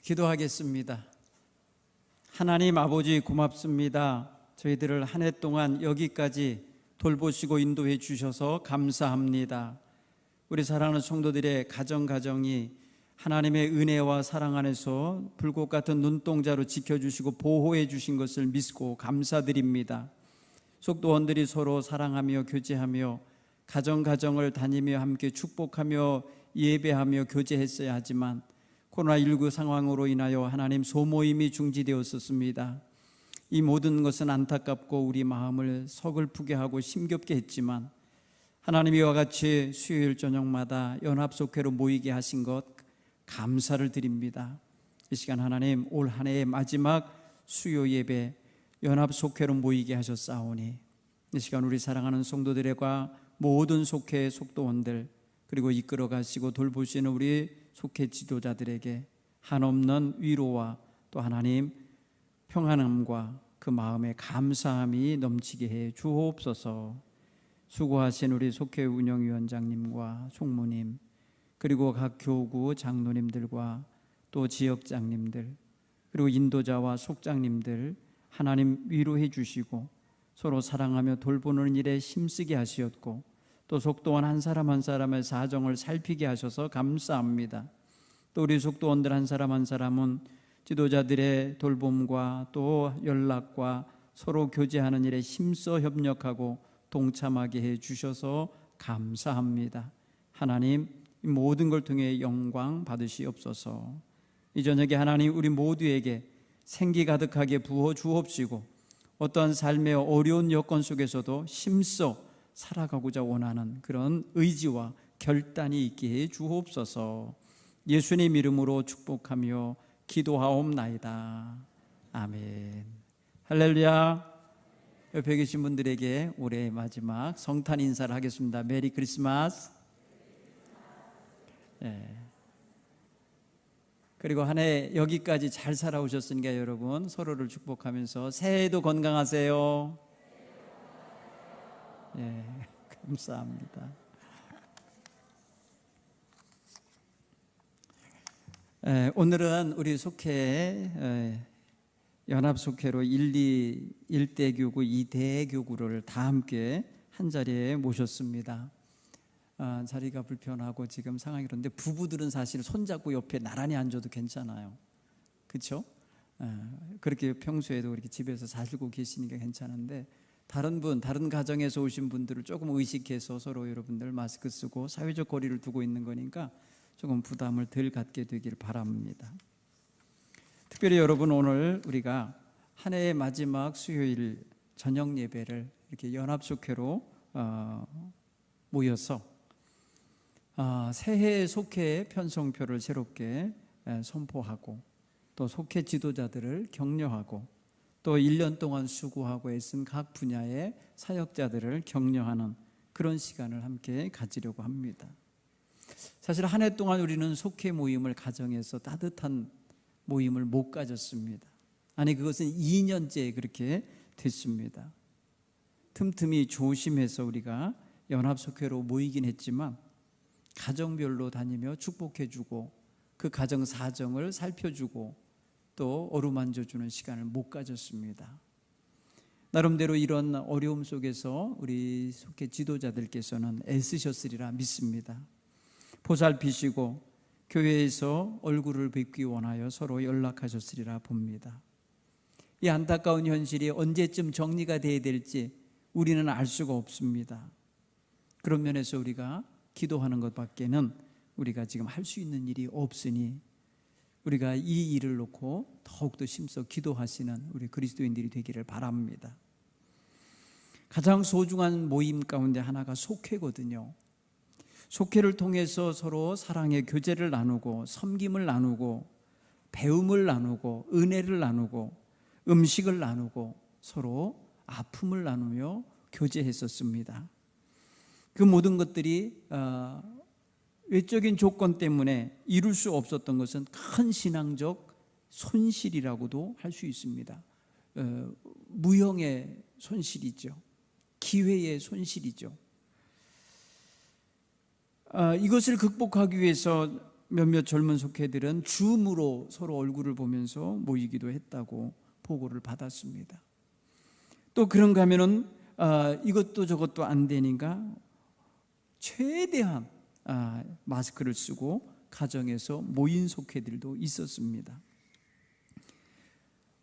기도하겠습니다. 하나님 아버지 고맙습니다. 저희들을 한 해 동안 여기까지 돌보시고 인도해 주셔서 감사합니다. 우리 사랑하는 성도들의 가정이 하나님의 은혜와 사랑 안에서 불꽃 같은 눈동자로 지켜주시고 보호해 주신 것을 믿고 감사드립니다. 속도원들이 서로 사랑하며 교제하며 가정을 다니며 함께 축복하며 예배하며 교제했어야 하지만 코로나19 상황으로 인하여 하나님 소모임이 중지되었었습니다. 이 모든 것은 안타깝고 우리 마음을 서글프게 하고 심겹게 했지만 하나님 이와 같이 수요일 저녁마다 연합속회로 모이게 하신 것 감사를 드립니다. 이 시간 하나님 올 한 해의 마지막 수요 예배 연합속회로 모이게 하셨사오니 이 시간 우리 사랑하는 성도들과 모든 속회 속도원들 그리고 이끌어 가시고 돌보시는 우리 속회 지도자들에게 한없는 위로와 또 하나님 평안함과 그 마음의 감사함이 넘치게 해 주옵소서. 수고하신 우리 속회 운영위원장님과 총무님 그리고 각 교구 장로님들과 또 지역장님들 그리고 인도자와 속장님들 하나님 위로해 주시고 서로 사랑하며 돌보는 일에 힘쓰게 하시었고 또 속도원 한 사람 한 사람의 사정을 살피게 하셔서 감사합니다. 또 우리 속도원들 한 사람은 지도자들의 돌봄과 또 연락과 서로 교제하는 일에 힘써 협력하고 동참하게 해 주셔서 감사합니다. 하나님 이 모든 걸 통해 영광 받으시옵소서. 이 저녁에 하나님 우리 모두에게 생기 가득하게 부어 주옵시고 어떠한 삶의 어려운 여건 속에서도 힘써 살아가고자 원하는 그런 의지와 결단이 있게 해 주옵소서. 예수님 이름으로 축복하며 기도하옵나이다. 아멘. 할렐루야. 옆에 계신 분들에게 올해의 마지막 성탄 인사를 하겠습니다. 메리 크리스마스. 그리고 한 해 여기까지 잘 살아오셨으니까 여러분 서로를 축복하면서 새해에도 건강하세요. 감사합니다. 오늘은 우리 속회 연합속회로 1대 교구, 2대 교구를 다 함께 한 자리에 모셨습니다. 자리가 불편하고 지금 상황이 그런데 부부들은 사실 손잡고 옆에 나란히 앉아도 괜찮아요. 그렇죠? 그렇게 평소에도 이렇게 집에서 살고 계시니까 괜찮은데 다른 가정에서 오신 분들을 조금 의식해서 서로 여러분들 마스크 쓰고 사회적 거리를 두고 있는 거니까 조금 부담을 덜 갖게 되길 바랍니다. 특별히 여러분 오늘 우리가 한 해의 마지막 수요일 저녁 예배를 이렇게 연합속회로 모여서 새해 속회 편성표를 새롭게 선포하고 또 속회 지도자들을 격려하고 또 1년 동안 수고하고 애쓴 각 분야의 사역자들을 격려하는 그런 시간을 함께 가지려고 합니다. 사실 한 해 동안 우리는 속회 모임을 가정에서 따뜻한 모임을 못 가졌습니다. 아니 그것은 2년째 그렇게 됐습니다. 틈틈이 조심해서 우리가 연합속회로 모이긴 했지만 가정별로 다니며 축복해주고 그 가정 사정을 살펴주고 또 어루만져주는 시간을 못 가졌습니다. 나름대로 이런 어려움 속에서 우리 속회 지도자들께서는 애쓰셨으리라 믿습니다. 보살피시고 교회에서 얼굴을 뵙기 원하여 서로 연락하셨으리라 봅니다. 이 안타까운 현실이 언제쯤 정리가 돼야 될지 우리는 알 수가 없습니다. 그런 면에서 우리가 기도하는 것밖에는 우리가 지금 할 수 있는 일이 없으니 우리가 이 일을 놓고 더욱더 힘써 기도하시는 우리 그리스도인들이 되기를 바랍니다. 가장 소중한 모임 가운데 하나가 속회거든요. 속회를 통해서 서로 사랑의 교제를 나누고 섬김을 나누고 배움을 나누고 은혜를 나누고 음식을 나누고 서로 아픔을 나누며 교제했었습니다. 그 모든 것들이 외적인 조건 때문에 이룰 수 없었던 것은 큰 신앙적 손실이라고도 할 수 있습니다. 무형의 손실이죠. 기회의 손실이죠. 이것을 극복하기 위해서 몇몇 젊은 속회들은 줌으로 서로 얼굴을 보면서 모이기도 했다고 보고를 받았습니다. 또 그런가 하면은 이것도 저것도 안 되니까 최대한 마스크를 쓰고 가정에서 모인 속회들도 있었습니다.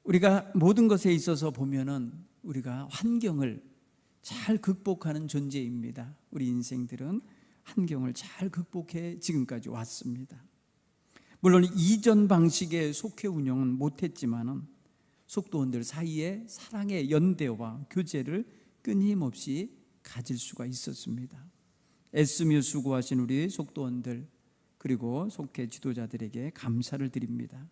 우리가 모든 것에 있어서 보면은 우리가 환경을 잘 극복하는 존재입니다. 우리 인생들은 환경을 잘 극복해 지금까지 왔습니다. 물론 이전 방식의 속회 운영은 못했지만은 속도원들 사이에 사랑의 연대와 교제를 끊임없이 가질 수가 있었습니다. 애쓰며 수고하신 우리 속도원들 그리고 속회 지도자들에게 감사를 드립니다.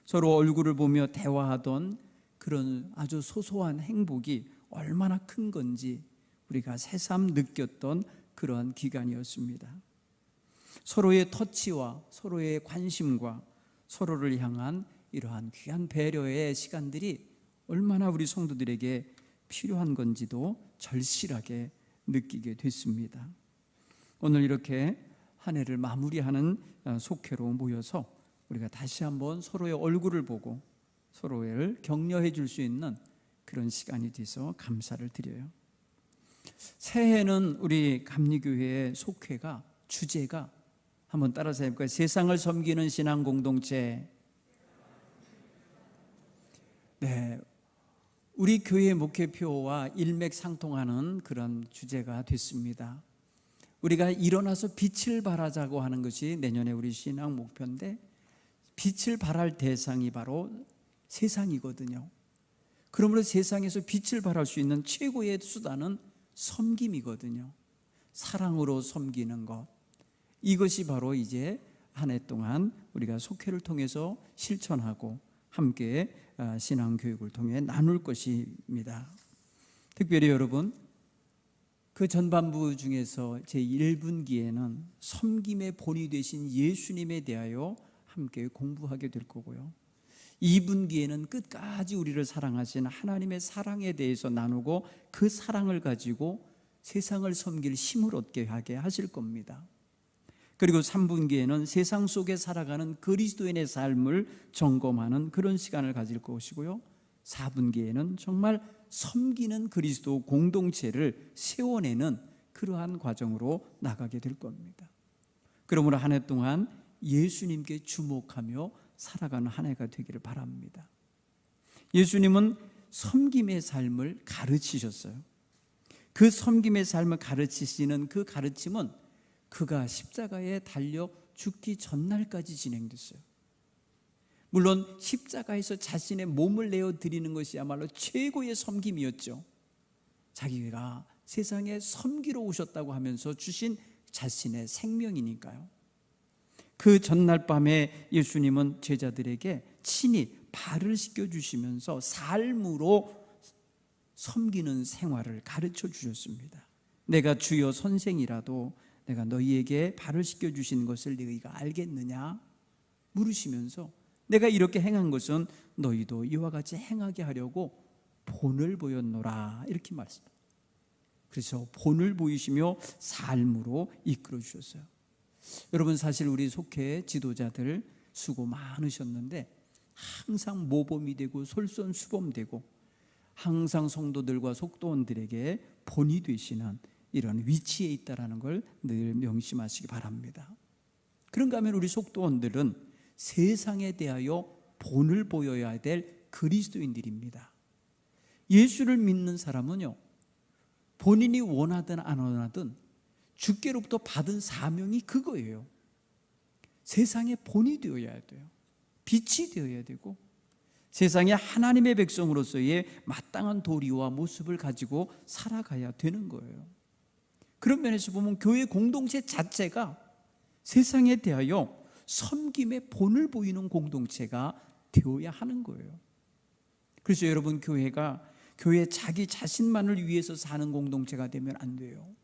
서로 얼굴을 보며 대화하던 그런 아주 소소한 행복이 얼마나 큰 건지 우리가 새삼 느꼈던 그러한 기간이었습니다. 서로의 터치와 서로의 관심과 서로를 향한 이러한 귀한 배려의 시간들이 얼마나 우리 성도들에게 필요한 건지도 절실하게 느끼게 됐습니다. 오늘 이렇게 한 해를 마무리하는 속회로 모여서 우리가 다시 한번 서로의 얼굴을 보고 서로를 격려해 줄 수 있는 그런 시간이 돼서 감사를 드려요. 새해에는 우리 감리교회의 속회가 주제가 한번 따라서 해볼까요? 세상을 섬기는 신앙 공동체. 네, 우리 교회 목회표와 일맥상통하는 그런 주제가 됐습니다. 우리가 일어나서 빛을 발하자고 하는 것이 내년에 우리 신앙 목표인데 빛을 발할 대상이 바로 세상이거든요. 그러므로 세상에서 빛을 발할 수 있는 최고의 수단은 섬김이거든요. 사랑으로 섬기는 것. 이것이 바로 이제 한 해 동안 우리가 속회를 통해서 실천하고 함께 신앙교육을 통해 나눌 것입니다. 특별히 여러분, 그 전반부 중에서 제1분기에는 섬김의 본이 되신 예수님에 대하여 함께 공부하게 될 거고요. 2분기에는 끝까지 우리를 사랑하신 하나님의 사랑에 대해서 나누고 그 사랑을 가지고 세상을 섬길 힘을 얻게 하게 하실 겁니다. 그리고 3분기에는 세상 속에 살아가는 그리스도인의 삶을 점검하는 그런 시간을 가질 것이고요. 4분기에는 정말 섬기는 그리스도 공동체를 세워내는 그러한 과정으로 나가게 될 겁니다. 그러므로 한 해 동안 예수님께 주목하며 살아가는 한 해가 되기를 바랍니다. 예수님은 섬김의 삶을 가르치셨어요. 그 섬김의 삶을 가르치시는 그 가르침은 그가 십자가에 달려 죽기 전날까지 진행됐어요. 물론 십자가에서 자신의 몸을 내어 드리는 것이야말로 최고의 섬김이었죠. 자기가 세상에 섬기러 오셨다고 하면서 주신 자신의 생명이니까요. 그 전날 밤에 예수님은 제자들에게 친히 발을 씻겨주시면서 삶으로 섬기는 생활을 가르쳐 주셨습니다. 내가 주여 선생이라도 내가 너희에게 발을 씻겨주시는 것을 너희가 알겠느냐? 물으시면서 내가 이렇게 행한 것은 너희도 이와 같이 행하게 하려고 본을 보였노라 이렇게 말씀합니다. 그래서 본을 보이시며 삶으로 이끌어 주셨어요. 여러분, 사실 우리 속회 지도자들 수고 많으셨는데 항상 모범이 되고 솔선수범되고 항상 성도들과 속도원들에게 본이 되시는 이런 위치에 있다는 걸 늘 명심하시기 바랍니다. 그런가 하면 우리 속도원들은 세상에 대하여 본을 보여야 될 그리스도인들입니다. 예수를 믿는 사람은요, 본인이 원하든 안 원하든 주께로부터 받은 사명이 그거예요. 세상의 본이 되어야 돼요. 빛이 되어야 되고 세상에 하나님의 백성으로서의 마땅한 도리와 모습을 가지고 살아가야 되는 거예요. 그런 면에서 보면 교회 공동체 자체가 세상에 대하여 섬김의 본을 보이는 공동체가 되어야 하는 거예요. 그래서 여러분, 교회가 교회 자기 자신만을 위해서 사는 공동체가 되면 안 돼요.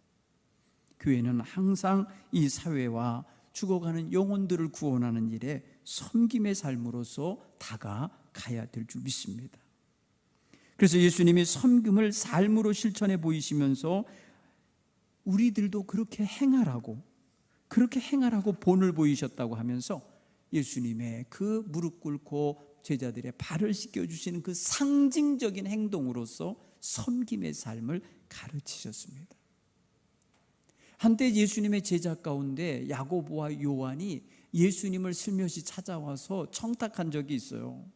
교회는 항상 이 사회와 죽어가는 영혼들을 구원하는 일에 섬김의 삶으로서 다가가야 될 줄 믿습니다. 그래서 예수님이 섬김을 삶으로 실천해 보이시면서 우리들도 그렇게 행하라고, 그렇게 행하라고 본을 보이셨다고 하면서 예수님의 그 무릎 꿇고 제자들의 발을 씻겨주시는 그 상징적인 행동으로서 섬김의 삶을 가르치셨습니다. 한때 예수님의 제자 가운데 야고보와 요한이 예수님을 슬며시 찾아와서 청탁한 적이 있어요.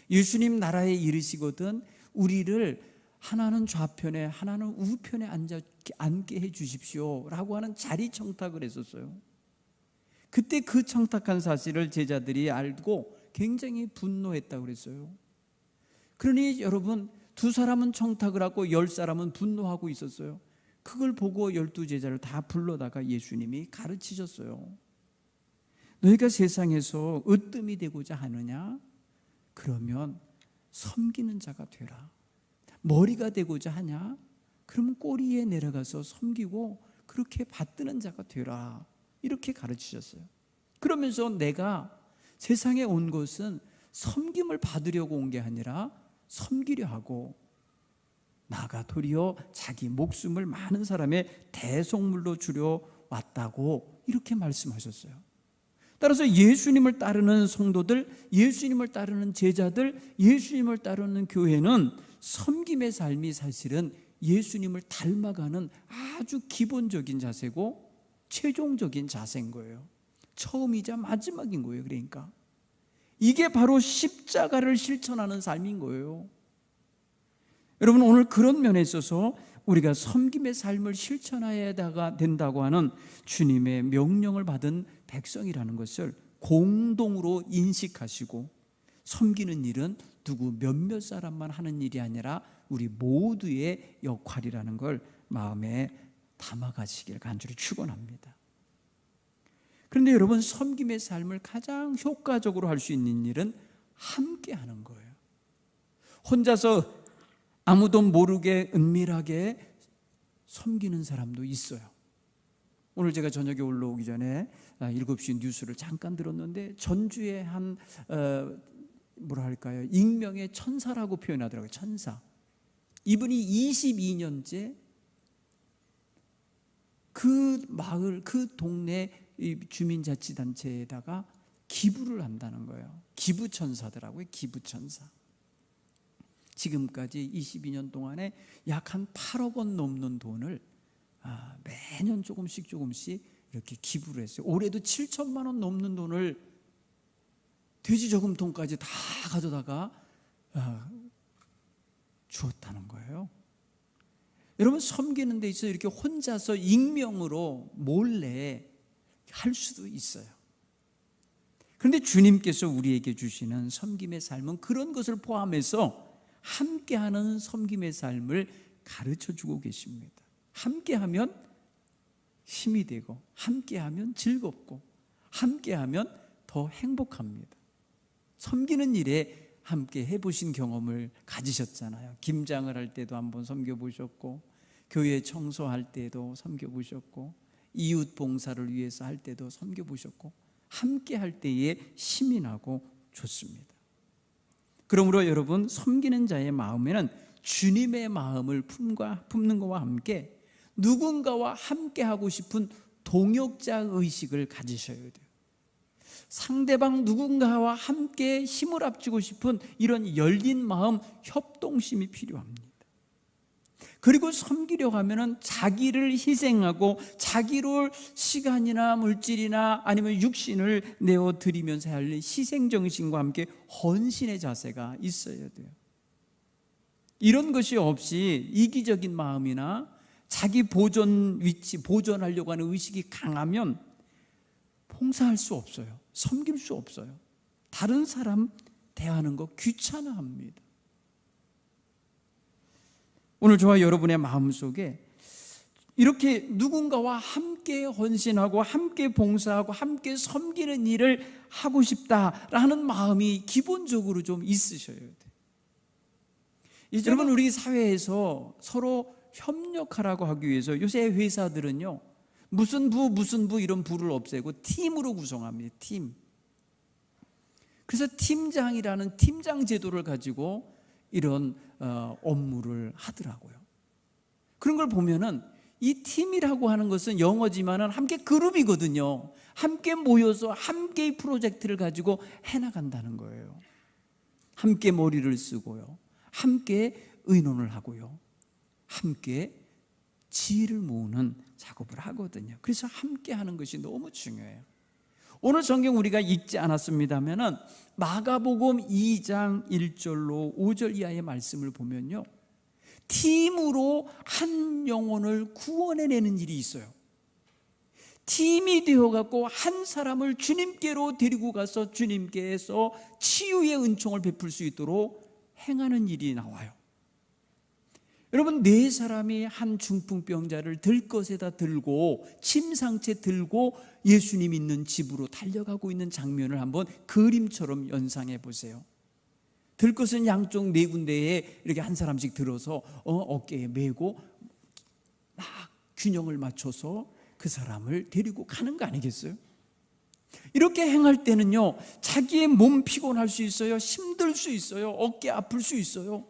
예수님 나라에 이르시거든 우리를 하나는 좌편에 하나는 우편에 앉게 해 주십시오 라고 하는 자리 청탁을 했었어요. 그때 그 청탁한 사실을 제자들이 알고 굉장히 분노했다고 그랬어요. 그러니 여러분, 2사람은 청탁을 하고 10사람은 분노하고 있었어요. 그걸 보고 12제자를 다 불러다가 예수님이 가르치셨어요. 너희가 세상에서 으뜸이 되고자 하느냐? 그러면 섬기는 자가 되라. 머리가 되고자 하냐? 그러면 꼬리에 내려가서 섬기고 그렇게 받드는 자가 되라. 이렇게 가르치셨어요. 그러면서 내가 세상에 온 것은 섬김을 받으려고 온 게 아니라 섬기려 하고, 나가 도리어 자기 목숨을 많은 사람의 대속물로 주려 왔다고 이렇게 말씀하셨어요. 따라서 예수님을 따르는 성도들, 예수님을 따르는 제자들, 예수님을 따르는 교회는 섬김의 삶이 사실은 예수님을 닮아가는 아주 기본적인 자세고 최종적인 자세인 거예요. 처음이자 마지막인 거예요. 그러니까 이게 바로 십자가를 실천하는 삶인 거예요. 여러분, 오늘 그런 면에 있어서 우리가 섬김의 삶을 실천해야 된다고 하는 주님의 명령을 받은 백성이라는 것을 공동으로 인식하시고, 섬기는 일은 누구 몇몇 사람만 하는 일이 아니라 우리 모두의 역할이라는 걸 마음에 담아가시길 간절히 축원합니다. 그런데 여러분, 섬김의 삶을 가장 효과적으로 할 수 있는 일은 함께 하는 거예요. 혼자서 아무도 모르게 은밀하게 섬기는 사람도 있어요. 오늘 제가 저녁에 올라오기 전에 7시 뉴스를 잠깐 들었는데, 전주의 한 익명의 천사라고 표현하더라고요. 천사. 이분이 22년째 그 마을, 그 동네 주민자치단체에다가 기부를 한다는 거예요. 기부천사더라고요. 기부천사. 지금까지 22년 동안에 약 한 8억 원 넘는 돈을 매년 조금씩 이렇게 기부를 했어요. 올해도 7천만 원 넘는 돈을 돼지 저금통까지 다 가져다가 주었다는 거예요. 여러분, 섬기는 데 있어서 이렇게 혼자서 익명으로 몰래 할 수도 있어요. 그런데 주님께서 우리에게 주시는 섬김의 삶은 그런 것을 포함해서 함께하는 섬김의 삶을 가르쳐주고 계십니다. 함께하면 힘이 되고, 함께하면 즐겁고, 함께하면 더 행복합니다. 섬기는 일에 함께 해보신 경험을 가지셨잖아요. 김장을 할 때도 한번 섬겨보셨고, 교회 청소할 때도 섬겨보셨고, 이웃 봉사를 위해서 할 때도 섬겨보셨고, 함께 할 때에 힘이 나고 좋습니다. 그러므로 여러분, 섬기는 자의 마음에는 주님의 마음을 품는 것과 함께 누군가와 함께 하고 싶은 동역자 의식을 가지셔야 돼요. 상대방 누군가와 함께 힘을 합치고 싶은 이런 열린 마음, 협동심이 필요합니다. 그리고 섬기려고 하면은 자기를 희생하고 자기를 시간이나 물질이나 아니면 육신을 내어드리면서 할 희생정신과 함께 헌신의 자세가 있어야 돼요. 이런 것이 없이 이기적인 마음이나 자기 보존하려고 하는 의식이 강하면 봉사할 수 없어요. 섬길 수 없어요. 다른 사람 대하는 거 귀찮아합니다. 오늘 저와 여러분의 마음속에 이렇게 누군가와 함께 헌신하고 함께 봉사하고 함께 섬기는 일을 하고 싶다라는 마음이 기본적으로 좀 있으셔야 돼요. 여러분, 우리 사회에서 서로 협력하라고 하기 위해서 요새 회사들은요, 무슨 부 이런 부를 없애고 팀으로 구성합니다. 팀. 그래서 팀장이라는 팀장 제도를 가지고 이런 업무를 하더라고요. 그런 걸 보면은 이 팀이라고 하는 것은 영어지만은 함께 그룹이거든요. 함께 모여서 함께 이 프로젝트를 가지고 해나간다는 거예요. 함께 머리를 쓰고요, 함께 의논을 하고요, 함께 지혜를 모으는 작업을 하거든요. 그래서 함께 하는 것이 너무 중요해요. 오늘 성경 우리가 읽지 않았습니다면은 마가복음 2장 1절로 5절 이하의 말씀을 보면요, 팀으로 한 영혼을 구원해내는 일이 있어요. 팀이 되어갖고 한 사람을 주님께로 데리고 가서 주님께서 치유의 은총을 베풀 수 있도록 행하는 일이 나와요. 여러분, 네 사람이 한 중풍병자를 들것에다 들고 침상채 들고 예수님 있는 집으로 달려가고 있는 장면을 한번 그림처럼 연상해 보세요. 들것은 양쪽 네 군데에 이렇게 한 사람씩 들어서 어깨에 메고 막 균형을 맞춰서 그 사람을 데리고 가는 거 아니겠어요? 이렇게 행할 때는요, 자기의 몸 피곤할 수 있어요, 힘들 수 있어요, 어깨 아플 수 있어요.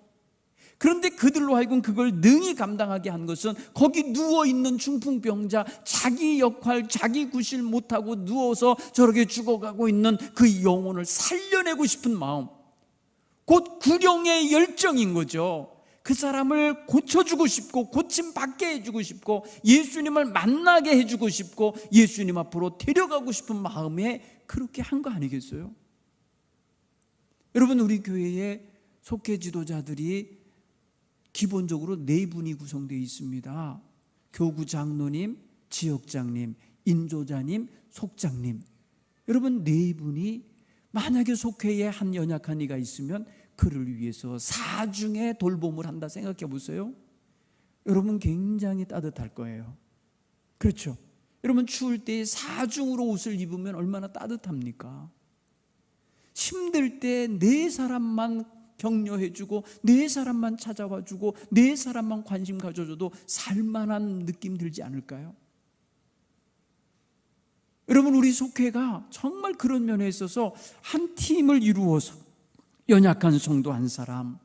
그런데 그들로 하여금 그걸 능히 감당하게 한 것은 거기 누워있는 중풍병자, 자기 역할, 자기 구실 못하고 누워서 저렇게 죽어가고 있는 그 영혼을 살려내고 싶은 마음, 곧 구령의 열정인 거죠. 그 사람을 고쳐주고 싶고 고침받게 해주고 싶고 예수님을 만나게 해주고 싶고 예수님 앞으로 데려가고 싶은 마음에 그렇게 한 거 아니겠어요? 여러분, 우리 교회에 속회 지도자들이 기본적으로 네 분이 구성되어 있습니다. 교구 장로님, 지역장님, 인조자님, 속장님. 여러분, 네 분이 만약에 속회에 한 연약한 이가 있으면 그를 위해서 사중의 돌봄을 한다 생각해 보세요. 여러분, 굉장히 따뜻할 거예요. 그렇죠? 여러분, 추울 때 사중으로 옷을 입으면 얼마나 따뜻합니까? 힘들 때 네 사람만 격려해주고 네 사람만 찾아와주고 네 사람만 관심 가져줘도 살만한 느낌 들지 않을까요? 여러분, 우리 속회가 정말 그런 면에 있어서 한 팀을 이루어서 연약한 성도 한 사람,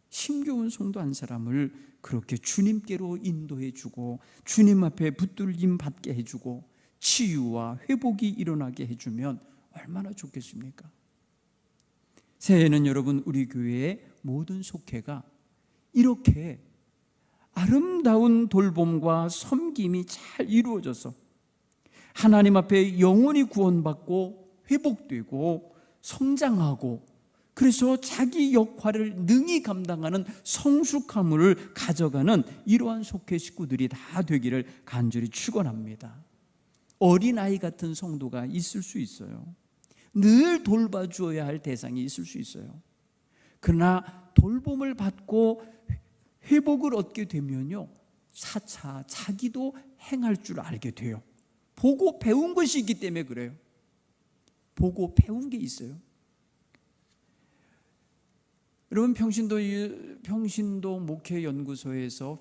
힘겨운 성도 한 사람을 그렇게 주님께로 인도해주고 주님 앞에 붙들림 받게 해주고 치유와 회복이 일어나게 해주면 얼마나 좋겠습니까? 새해에는 여러분, 우리 교회의 모든 속회가 이렇게 아름다운 돌봄과 섬김이 잘 이루어져서 하나님 앞에 영혼이 구원받고 회복되고 성장하고 그래서 자기 역할을 능히 감당하는 성숙함을 가져가는 이러한 속회 식구들이 다 되기를 간절히 축원합니다. 어린아이 같은 성도가 있을 수 있어요. 늘 돌봐주어야 할 대상이 있을 수 있어요. 그러나 돌봄을 받고 회복을 얻게 되면요, 차차 자기도 행할 줄 알게 돼요. 보고 배운 것이 있기 때문에 그래요. 보고 배운 게 있어요. 여러분, 평신도 목회연구소에서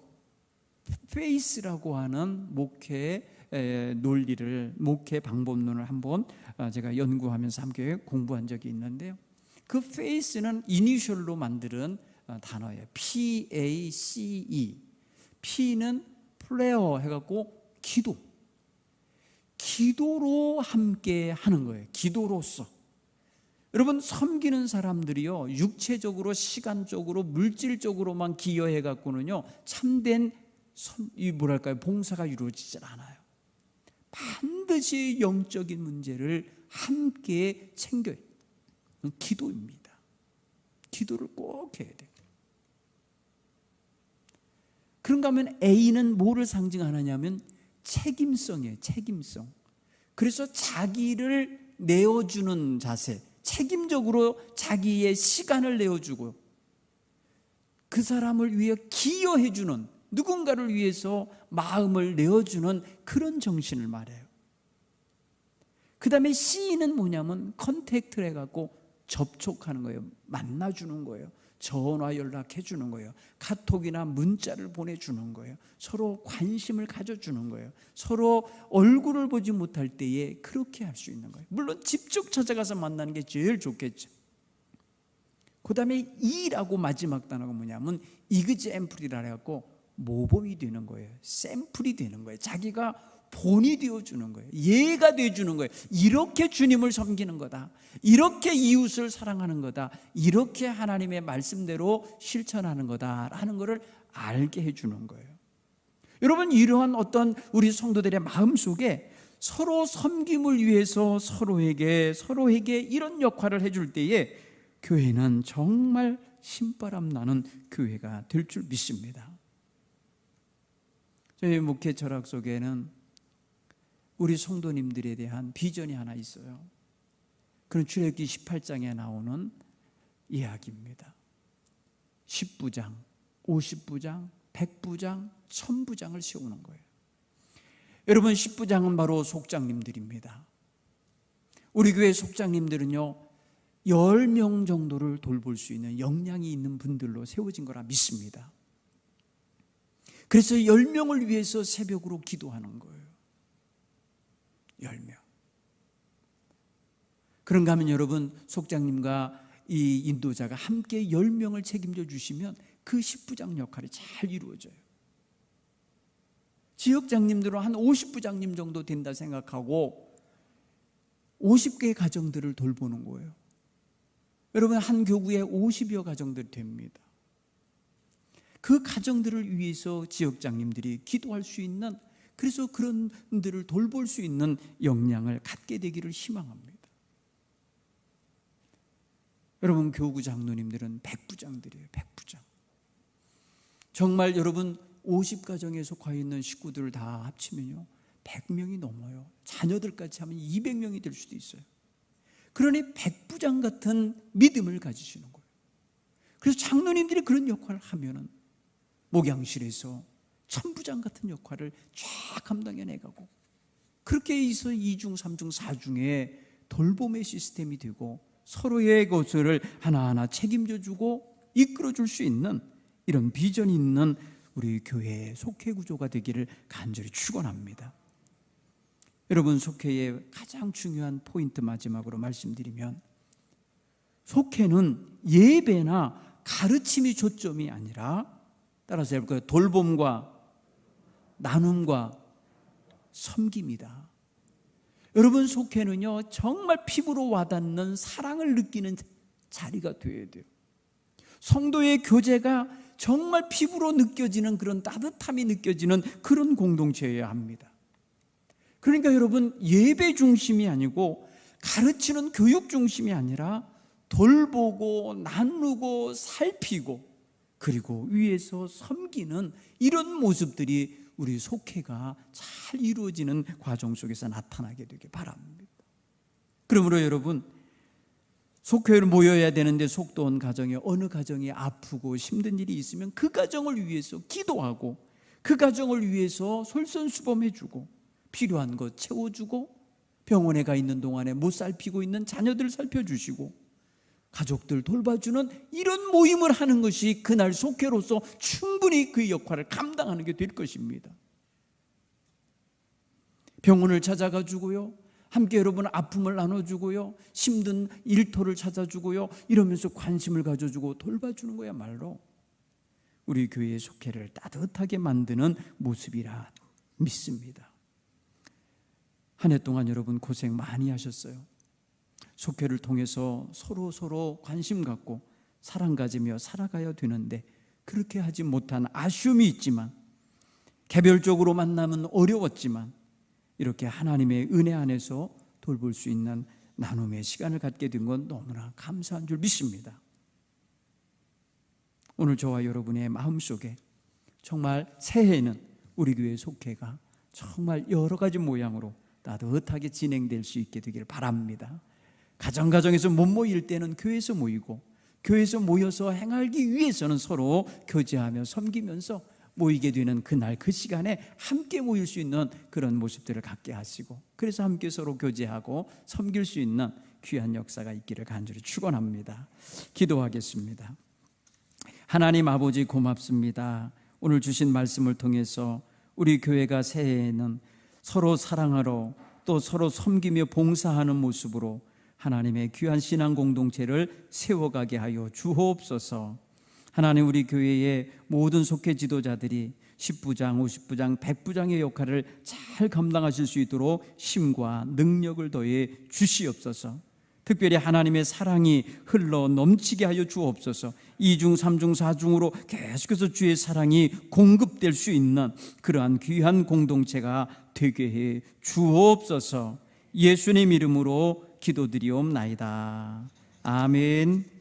페이스라고 하는 목회 논리를, 목회 방법론을 한번 제가 연구하면서 함께 공부한 적이 있는데요, 그 페이스는 이니셜로 만드는 단어예요. PACE. P는 플레어 해갖고 기도로 함께 하는 거예요. 기도로서. 여러분, 섬기는 사람들이요, 육체적으로, 시간적으로, 물질적으로만 기여해 갖고는요, 참된 봉사가 이루어지질 않아요. 반드시 영적인 문제를 함께 챙겨야 돼요. 기도입니다. 기도를 꼭 해야 돼요. 그런가 하면 A는 뭐를 상징하느냐면 책임성이에요. 책임성. 그래서 자기를 내어주는 자세, 책임적으로 자기의 시간을 내어주고 그 사람을 위해 기여해주는, 누군가를 위해서 마음을 내어주는 그런 정신을 말해요. 그 다음에 C는 뭐냐면 컨택트를 해갖고 접촉하는 거예요. 만나주는 거예요. 전화 연락해주는 거예요. 카톡이나 문자를 보내주는 거예요. 서로 관심을 가져주는 거예요. 서로 얼굴을 보지 못할 때에 그렇게 할 수 있는 거예요. 물론 직접 찾아가서 만나는 게 제일 좋겠죠. 그 다음에 E라고 마지막 단어가 뭐냐면 이그젠플이라 해갖고 모범이 되는 거예요. 샘플이 되는 거예요. 자기가 본이 되어주는 거예요. 예가 되어주는 거예요. 이렇게 주님을 섬기는 거다. 이렇게 이웃을 사랑하는 거다. 이렇게 하나님의 말씀대로 실천하는 거다라는 것을 알게 해주는 거예요. 여러분, 이러한 어떤 우리 성도들의 마음속에 서로 섬김을 위해서 서로에게 이런 역할을 해줄 때에 교회는 정말 신바람 나는 교회가 될 줄 믿습니다. 저희 목회 철학 속에는 우리 성도님들에 대한 비전이 하나 있어요. 그런 출애굽기 18장에 나오는 이야기입니다. 10부장, 50부장, 100부장, 1000부장을 세우는 거예요. 여러분, 10부장은 바로 속장님들입니다. 우리 교회 속장님들은요, 10명 정도를 돌볼 수 있는 역량이 있는 분들로 세워진 거라 믿습니다. 그래서 10명을 위해서 새벽으로 기도하는 거예요. 10명. 그런가 하면 여러분, 속장님과 이 인도자가 함께 10명을 책임져 주시면 그 10부장 역할이 잘 이루어져요. 지역장님들은 한 50부장님 정도 된다 생각하고 50개의 가정들을 돌보는 거예요. 여러분, 한 교구에 50여 가정들이 됩니다. 그 가정들을 위해서 지역장님들이 기도할 수 있는, 그래서 그런 분들을 돌볼 수 있는 역량을 갖게 되기를 희망합니다. 여러분, 교구 장로님들은 100부장들이에요. 100부장. 정말 여러분, 50가정에 속해 있는 식구들을 다 합치면요 100명이 넘어요. 자녀들까지 하면 200명이 될 수도 있어요. 그러니 100부장 같은 믿음을 가지시는 거예요. 그래서 장로님들이 그런 역할을 하면은 목양실에서 1000부장 같은 역할을 쫙 감당해내가고, 그렇게 해서 2중, 3중, 4중에 돌봄의 시스템이 되고 서로의 것을 하나하나 책임져주고 이끌어줄 수 있는 이런 비전이 있는 우리 교회의 속회 구조가 되기를 간절히 축원합니다. 여러분, 속회의 가장 중요한 포인트 마지막으로 말씀드리면, 속회는 예배나 가르침이 초점이 아니라, 따라서 해볼까요? 돌봄과 나눔과 섬김이다. 여러분, 속회는요 정말 피부로 와닿는 사랑을 느끼는 자리가 되어야 돼요. 성도의 교제가 정말 피부로 느껴지는 그런 따뜻함이 느껴지는 그런 공동체여야 합니다. 그러니까 여러분, 예배 중심이 아니고 가르치는 교육 중심이 아니라 돌보고 나누고 살피고 그리고 위에서 섬기는 이런 모습들이 우리 속회가 잘 이루어지는 과정 속에서 나타나게 되길 바랍니다. 그러므로 여러분, 속회를 모여야 되는데 속도 온 가정에 어느 가정이 아프고 힘든 일이 있으면 그 가정을 위해서 기도하고 그 가정을 위해서 솔선수범해주고 필요한 것 채워주고 병원에 가 있는 동안에 못 살피고 있는 자녀들 살펴주시고 가족들 돌봐주는 이런 모임을 하는 것이 그날 속회로서 충분히 그 역할을 감당하는 게 될 것입니다. 병원을 찾아가주고요, 함께 여러분 아픔을 나눠주고요, 힘든 일터를 찾아주고요, 이러면서 관심을 가져주고 돌봐주는 거야말로 우리 교회의 속회를 따뜻하게 만드는 모습이라 믿습니다. 한 해 동안 여러분 고생 많이 하셨어요. 속회를 통해서 서로 관심 갖고 사랑 가지며 살아가야 되는데 그렇게 하지 못한 아쉬움이 있지만, 개별적으로 만남은 어려웠지만 이렇게 하나님의 은혜 안에서 돌볼 수 있는 나눔의 시간을 갖게 된 건 너무나 감사한 줄 믿습니다. 오늘 저와 여러분의 마음속에 정말 새해에는 우리 교회 속회가 정말 여러 가지 모양으로 따뜻하게 진행될 수 있게 되기를 바랍니다. 가정에서 못 모일 때는 교회에서 모이고, 교회에서 모여서 행하기 위해서는 서로 교제하며 섬기면서 모이게 되는 그날 그 시간에 함께 모일 수 있는 그런 모습들을 갖게 하시고, 그래서 함께 서로 교제하고 섬길 수 있는 귀한 역사가 있기를 간절히 축원합니다. 기도하겠습니다. 하나님 아버지, 고맙습니다. 오늘 주신 말씀을 통해서 우리 교회가 새해에는 서로 사랑하러 또 서로 섬기며 봉사하는 모습으로 하나님의 귀한 신앙 공동체를 세워가게 하여 주옵소서. 하나님, 우리 교회의 모든 속회 지도자들이 10부장, 50부장, 100부장의 역할을 잘 감당하실 수 있도록 힘과 능력을 더해 주시옵소서. 특별히 하나님의 사랑이 흘러 넘치게 하여 주옵소서. 2중, 3중, 4중으로 계속해서 주의 사랑이 공급될 수 있는 그러한 귀한 공동체가 되게 해 주옵소서. 예수님 이름으로 기도드리옵나이다. 아멘.